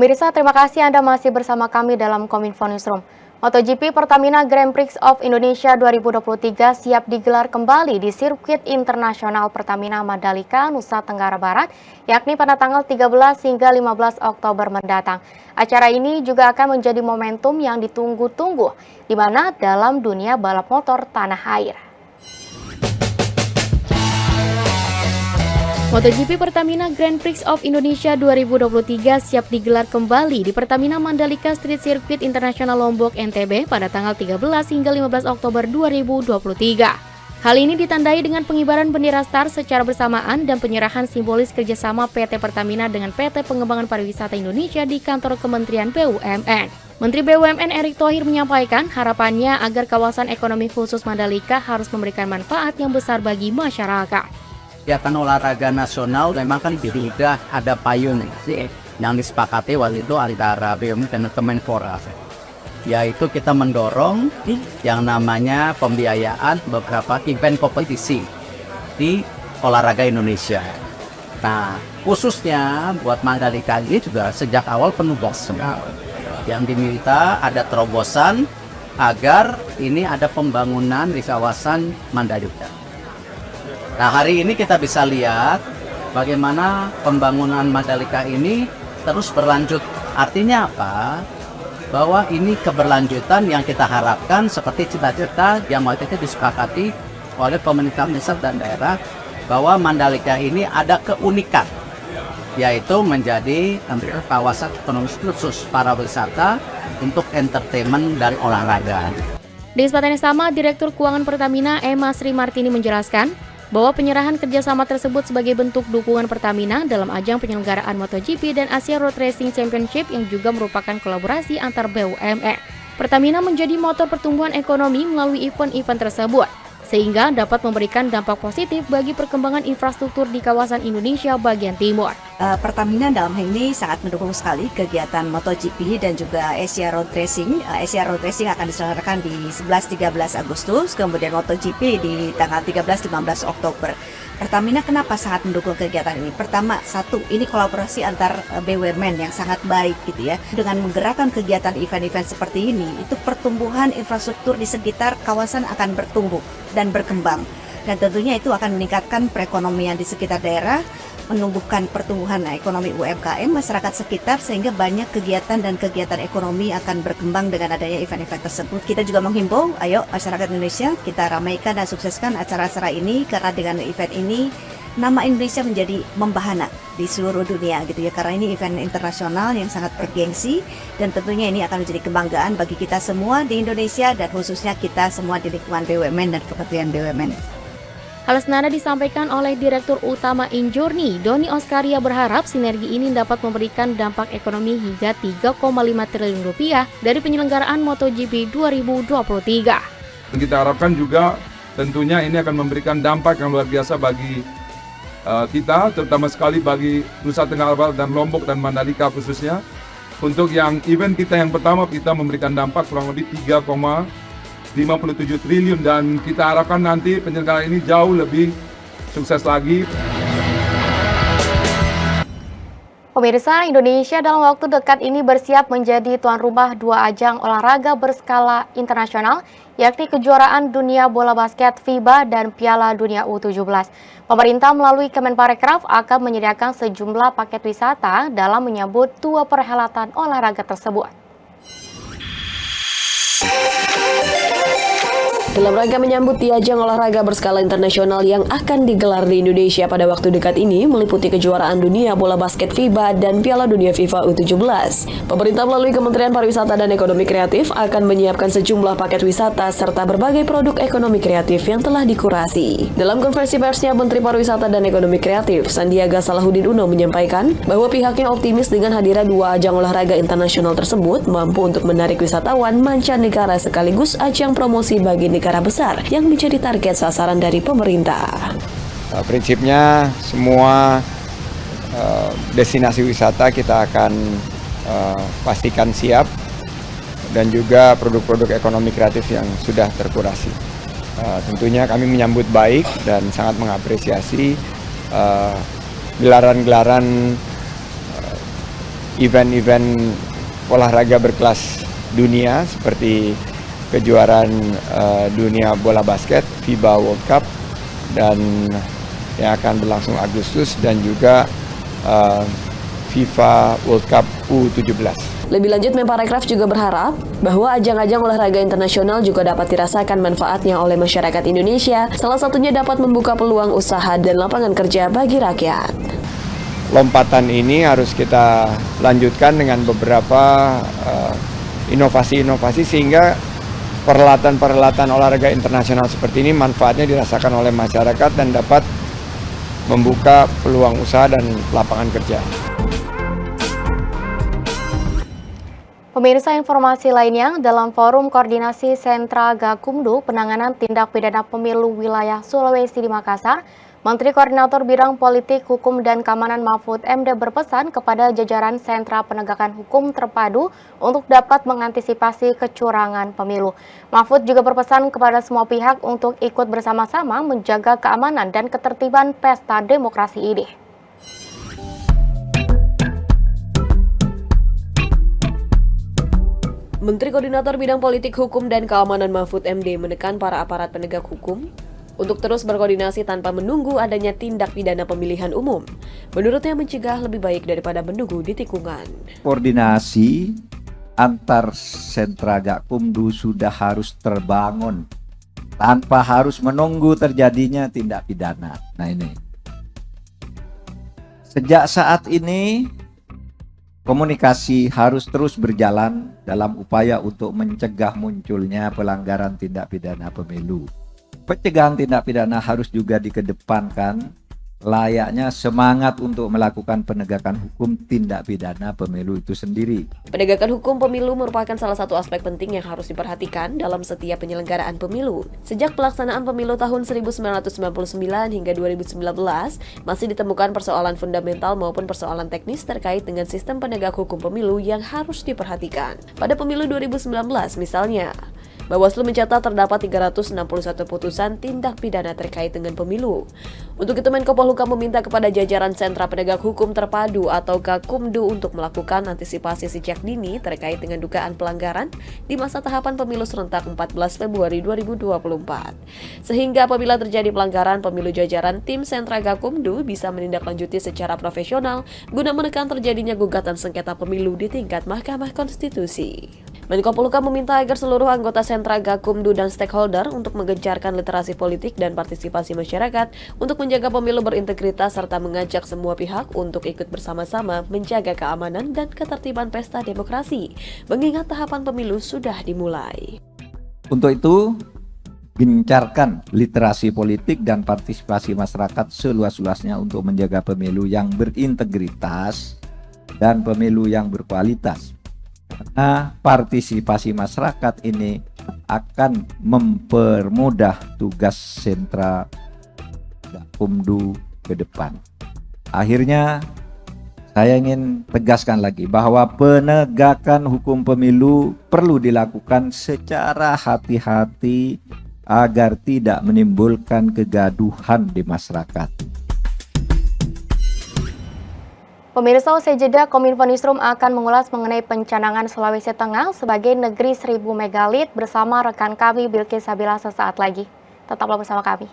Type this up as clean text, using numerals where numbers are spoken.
Pemirsa, terima kasih Anda masih bersama kami dalam Kominfo Newsroom. MotoGP Pertamina Grand Prix of Indonesia 2023 siap digelar kembali di sirkuit internasional Pertamina Mandalika, Nusa Tenggara Barat, yakni pada tanggal 13 hingga 15 Oktober mendatang. Acara ini juga akan menjadi momentum yang ditunggu-tunggu, di mana dalam dunia balap motor tanah air. MotoGP Pertamina Grand Prix of Indonesia 2023 siap digelar kembali di Pertamina Mandalika Street Circuit Internasional Lombok, NTB pada tanggal 13 hingga 15 Oktober 2023. Hal ini ditandai dengan pengibaran bendera Star secara bersamaan dan penyerahan simbolis kerjasama PT Pertamina dengan PT Pengembangan Pariwisata Indonesia di kantor Kementerian BUMN. Menteri BUMN Erick Thohir menyampaikan harapannya agar kawasan ekonomi khusus Mandalika harus memberikan manfaat yang besar bagi masyarakat. Kegiatan olahraga nasional memang kan sudah ada payung yang disepakati waktu itu antara BUMN dan Kemenpora, yaitu kita mendorong yang namanya pembiayaan beberapa event kompetisi di olahraga Indonesia. Nah, khususnya buat Mandalika ini juga sejak awal penuh yang diminta ada terobosan agar ini ada pembangunan di kawasan Mandalika. Nah, hari ini kita bisa lihat bagaimana pembangunan Mandalika ini terus berlanjut. Artinya apa? Bahwa ini keberlanjutan yang kita harapkan seperti cita-cita yang waktu itu disepakati oleh pemerintah pusat dan daerah, bahwa Mandalika ini ada keunikan, yaitu menjadi kawasan ekonomi khusus para wisata untuk entertainment dan olahraga. Di kesempatan yang sama, Direktur Keuangan Pertamina Emma Sri Martini menjelaskan bahwa penyerahan kerjasama tersebut sebagai bentuk dukungan Pertamina dalam ajang penyelenggaraan MotoGP dan Asia Road Racing Championship yang juga merupakan kolaborasi antar BUMN. Pertamina menjadi motor pertumbuhan ekonomi melalui event-event tersebut, sehingga dapat memberikan dampak positif bagi perkembangan infrastruktur di kawasan Indonesia bagian timur. Pertamina dalam hal ini sangat mendukung sekali kegiatan MotoGP dan juga Asia Road Racing. Asia Road Racing akan diselenggarakan di 11-13 Agustus, kemudian MotoGP di tanggal 13-15 Oktober. Pertamina kenapa sangat mendukung kegiatan ini? Pertama, satu, ini kolaborasi antar BUMN yang sangat baik gitu ya. Dengan menggerakkan kegiatan event-event seperti ini, itu pertumbuhan infrastruktur di sekitar kawasan akan bertumbuh dan berkembang. Dan tentunya itu akan meningkatkan perekonomian di sekitar daerah, menumbuhkan pertumbuhan ekonomi UMKM masyarakat sekitar, sehingga banyak kegiatan dan kegiatan ekonomi akan berkembang dengan adanya event-event tersebut. Kita juga menghimbau, ayo masyarakat Indonesia, kita ramaikan dan sukseskan acara-acara ini, karena dengan event ini nama Indonesia menjadi membahana di seluruh dunia gitu ya, karena ini event internasional yang sangat bergengsi dan tentunya ini akan menjadi kebanggaan bagi kita semua di Indonesia dan khususnya kita semua di lingkungan BUMN dan Kementerian BUMN. Hal senada disampaikan oleh Direktur Utama Injourney, Doni Oskaria, berharap sinergi ini dapat memberikan dampak ekonomi hingga 3,5 triliun rupiah dari penyelenggaraan MotoGP 2023. Kita harapkan juga tentunya ini akan memberikan dampak yang luar biasa bagi kita, terutama sekali bagi Nusa Tenggara Barat dan Lombok dan Mandalika khususnya. Untuk yang event kita yang pertama, kita memberikan dampak kurang lebih 3,57 triliun dan kita harapkan nanti penyelenggaraan ini jauh lebih sukses lagi. Pemirsa, Indonesia dalam waktu dekat ini bersiap menjadi tuan rumah dua ajang olahraga berskala internasional, yakni kejuaraan dunia bola basket FIBA dan Piala Dunia U17. Pemerintah melalui Kemenparekraf akan menyediakan sejumlah paket wisata dalam menyambut dua perhelatan olahraga tersebut. Dalam rangka menyambut di ajang olahraga berskala internasional yang akan digelar di Indonesia pada waktu dekat ini, meliputi kejuaraan dunia bola basket FIBA dan Piala Dunia FIFA U17. Pemerintah melalui Kementerian Pariwisata dan Ekonomi Kreatif akan menyiapkan sejumlah paket wisata serta berbagai produk ekonomi kreatif yang telah dikurasi. Dalam konferensi persnya, Menteri Pariwisata dan Ekonomi Kreatif, Sandiaga Salahuddin Uno, menyampaikan bahwa pihaknya optimis dengan hadirnya dua ajang olahraga internasional tersebut mampu untuk menarik wisatawan mancanegara sekaligus ajang promosi bagi negara besar yang menjadi target sasaran dari pemerintah. Prinsipnya semua destinasi wisata kita akan pastikan siap dan juga produk-produk ekonomi kreatif yang sudah terkurasi. Tentunya kami menyambut baik dan sangat mengapresiasi gelaran-gelaran event-event olahraga berkelas dunia seperti kejuaraan dunia bola basket FIBA World Cup dan yang akan berlangsung Agustus dan juga FIFA World Cup U17. Lebih lanjut, Menparekraf juga berharap bahwa ajang-ajang olahraga internasional juga dapat dirasakan manfaatnya oleh masyarakat Indonesia, salah satunya dapat membuka peluang usaha dan lapangan kerja bagi rakyat. Lompatan ini harus kita lanjutkan dengan beberapa inovasi-inovasi sehingga peralatan-peralatan olahraga internasional seperti ini manfaatnya dirasakan oleh masyarakat dan dapat membuka peluang usaha dan lapangan kerja. Pemirsa, informasi lainnya, dalam forum koordinasi Sentra Gakumdu Penanganan Tindak Pidana Pemilu Wilayah Sulawesi di Makassar, Menteri Koordinator Bidang Politik, Hukum, dan Keamanan Mahfud MD berpesan kepada jajaran Sentra Penegakan Hukum Terpadu untuk dapat mengantisipasi kecurangan pemilu. Mahfud juga berpesan kepada semua pihak untuk ikut bersama-sama menjaga keamanan dan ketertiban pesta demokrasi ini. Menteri Koordinator Bidang Politik, Hukum, dan Keamanan Mahfud MD menekan para aparat penegak hukum untuk terus berkoordinasi tanpa menunggu adanya tindak pidana pemilihan umum. Menurutnya mencegah lebih baik daripada menunggu di tikungan. Koordinasi antar sentra Gakumdu sudah harus terbangun tanpa harus menunggu terjadinya tindak pidana. Nah ini. Sejak saat ini komunikasi harus terus berjalan dalam upaya untuk mencegah munculnya pelanggaran tindak pidana pemilu. Pencegahan tindak pidana harus juga dikedepankan layaknya semangat untuk melakukan penegakan hukum tindak pidana pemilu itu sendiri. Penegakan hukum pemilu merupakan salah satu aspek penting yang harus diperhatikan dalam setiap penyelenggaraan pemilu. Sejak pelaksanaan pemilu tahun 1999 hingga 2019, masih ditemukan persoalan fundamental maupun persoalan teknis terkait dengan sistem penegak hukum pemilu yang harus diperhatikan. Pada pemilu 2019 misalnya, Bawaslu mencatat terdapat 361 putusan tindak pidana terkait dengan pemilu. Untuk itu Menko Polhukam meminta kepada jajaran Sentra Penegak Hukum Terpadu atau Gakumdu untuk melakukan antisipasi sejak dini terkait dengan dugaan pelanggaran di masa tahapan pemilu serentak 14 Februari 2024. Sehingga apabila terjadi pelanggaran pemilu, jajaran tim Sentra Gakumdu bisa menindaklanjuti secara profesional guna menekan terjadinya gugatan sengketa pemilu di tingkat Mahkamah Konstitusi. Menko Polhukam meminta agar seluruh anggota Sentra Gakumdu dan stakeholder untuk menggencarkan literasi politik dan partisipasi masyarakat untuk menjaga pemilu berintegritas serta mengajak semua pihak untuk ikut bersama-sama menjaga keamanan dan ketertiban pesta demokrasi, mengingat tahapan pemilu sudah dimulai. Untuk itu, gencarkan literasi politik dan partisipasi masyarakat seluas-luasnya untuk menjaga pemilu yang berintegritas dan pemilu yang berkualitas. Karena partisipasi masyarakat ini akan mempermudah tugas sentra Gakumdu ke depan. Akhirnya, saya ingin tegaskan lagi bahwa penegakan hukum pemilu perlu dilakukan secara hati-hati agar tidak menimbulkan kegaduhan di masyarakat. Pemirsa, usai jeda, Kominfo Newsroom akan mengulas mengenai pencanangan Sulawesi Tengah sebagai negeri 1000 megalit bersama rekan kami Bilqis Sabila sesaat lagi. Tetaplah bersama kami.